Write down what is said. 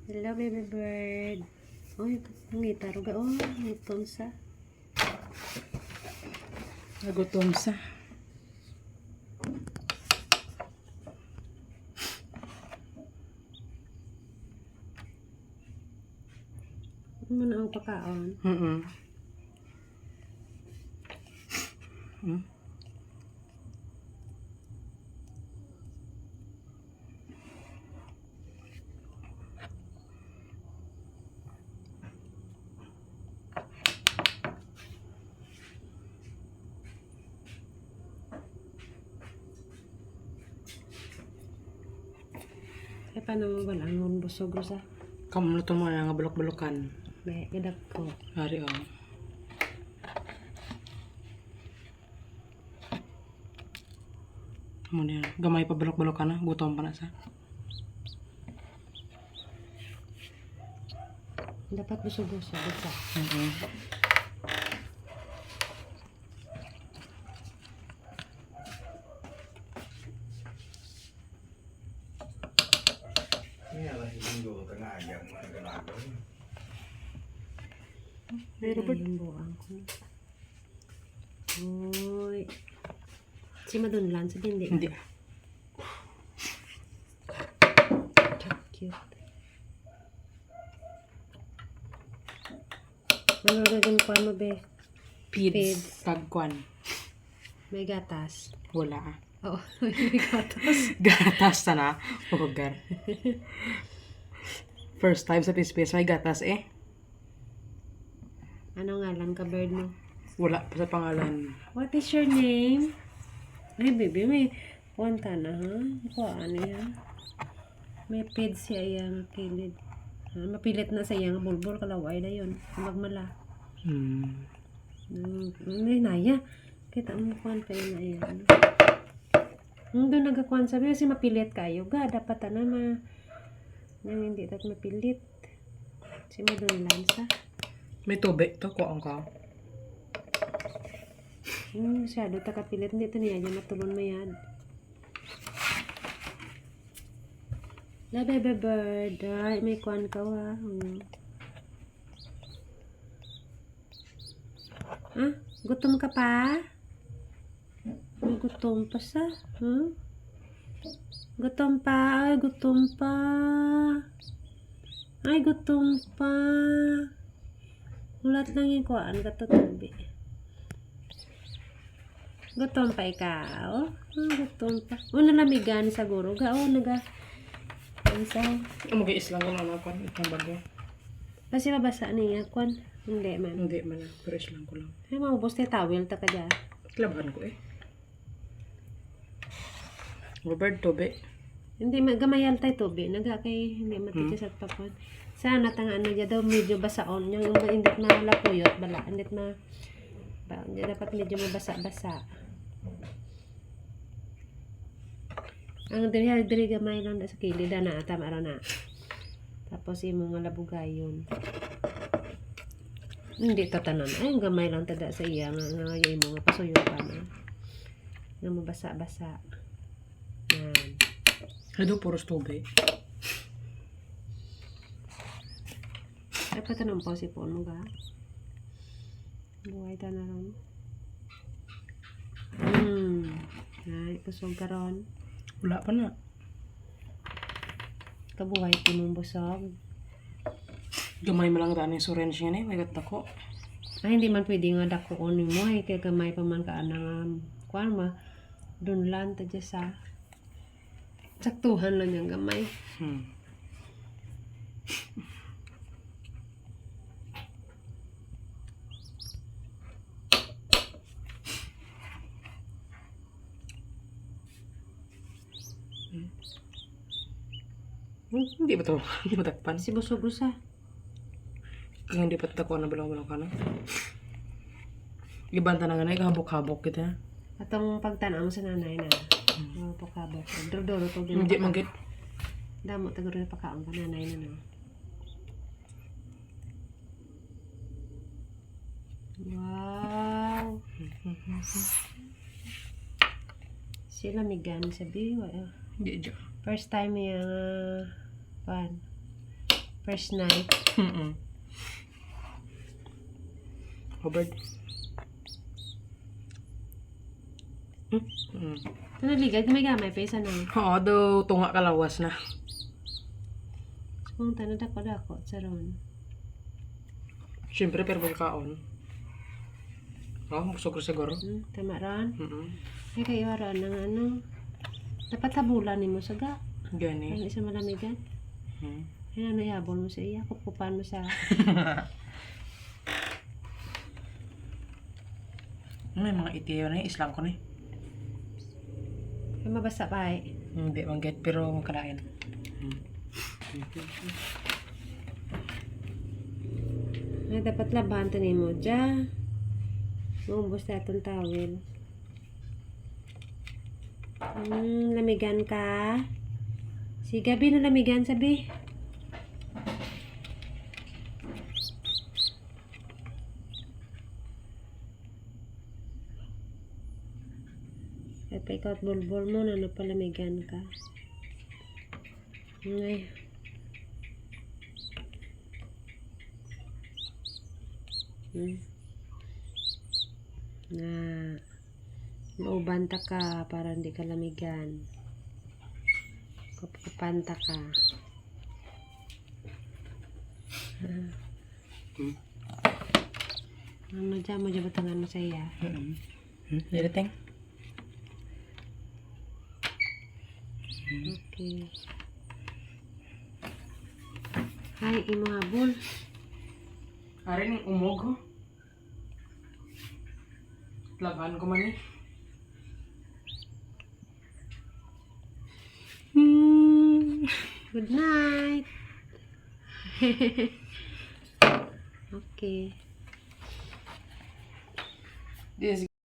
Hello, baby bird. Oy, pangita ruga. Oh, gutom sa. Nagutom sa. Ano na ang pakaon? Kaya paano mo balangon busog sa? Kamu luto mo nga bulok-bulokan. May gadak ko. Hari oh. Kamu niya. Gamay pa bulok-bulokan na. Gutom pa na sa. Dapat busog-busog sa. Pero yung buang ko. Uy. Si Madunlan sa dindi. Hindi. Cute. Ano gagawin ko mo be? Feeds. Feeds. Pagkwan. May gatas. Wala. Oo, may gatas. Gatas na. Pugar. First time sa Pispis, may gatas eh. Ano ngalan ka bird mo? Wala pa sa pangalan. What is your name? Ay, baby, may punta na, ha? Ano yan? May pid siya yung kilid. Mapilit na sa iyang bulbul, kalaway na yun. Magmala. May naya. Kita mo kuhan pa yun na yan. Doon nagakuhan sabi, kasi mapilit kayo. Dapat na nang hindi tat mapilit. Si Madunlan sa. May tubig to, kuang ka. Masyado takapilit. Hindi ito niya dyan matulon mo yan. La baby bird. Ay, may kuhan ka wa. Gutom ka pa? May gutom pa sa? Gutom pa. Ay, gutom pa. Ay, gutom pa. Ulat lang yung kuhaan ka tutubi. Gutom pa ikaw? Gutom pa. Nalamigan sa guro. Naga. Isa. Mag-iis lang ko na nakuan. Itong bago. Kasi mabasa niya. Kwan. Hindi man. Hindi man. Fresh lang ko lang. Ay, maubos na towel ta ka dyan. Labahan ko eh. Robert, tubig. Hindi, gamayal tayo tubi. Naga kay hindi matigas at papon. Sana tanga ano dyan daw medyo basaon. Yung hindi malapuyot. Bala. Hindi dapat medyo mabasa-basa. Ang diri gamay lang sa kilid na. Tama rin na. Tapos yung mga labugayon. Hindi tatanan. Ay, ang gamay lang tada sa iya. Nga yung mga pasuyo pa na. Nga mabasa-basa. Yan. Ano, puros tubig. Ay, patanong po si Pono ga. Buhay ta na lang. Ay, busog ka ron. Wala pa na. Kabuhay timong busog. Gamay mo lang daan yung syringe niya eh. May gata ko. Ay, hindi man pwede nga dako ko mo. Ay, kaya gamay pa man ka anang kuwan ma. Dunlan ta dyan sa saktuhan lang yung gamay. Hindi ba to? Hindi ba takpan? Si busog sa. Kaya hindi pa tako na balaw-balaw ka na. Ibanta na nga na, ikabok-habok kita. Atong pagtanaw mo sa nanay na. Pakabok. Duro-duro to. Hindi magit. Damo taguro na pakaon ka nanay na na. Wow. Sila migan sabi. Hindi dyan. First time yung First night. Hubert. Ito naligad, may gamay pa isa na. Oo, daw tunga kalawas na. Kung tanong dako-dako, saron. Siyempre, pero kaon. Busog ko siguro. Tama ron. Mm-mm. Ay kayo ron ng ano. Dapat tabulan ni mo saga. Gani. Ang isa malamigan. Ay ano yabol mo sa iya. Kupupan mo sa... May mga itiyo na islang ko na eh. Ay mabasa pa eh. Hindi manggit pero makalain. Ay dapat labahan to ni mo dyan. Maubos na itong towel. Lamigan ka. Si Gabi na lamigan, sabi. At ikaw at bulbul mo na napalamigan ka. Ngay. Na maubanta ka para hindi ka lamigan. Kapupanta ka. Ano dyan mo dyan batangan mo sa iya? Diliting? Okay. Ay, imo habol. Arin yung umog ho. Laban ko man eh. Good night. Okay. Yes,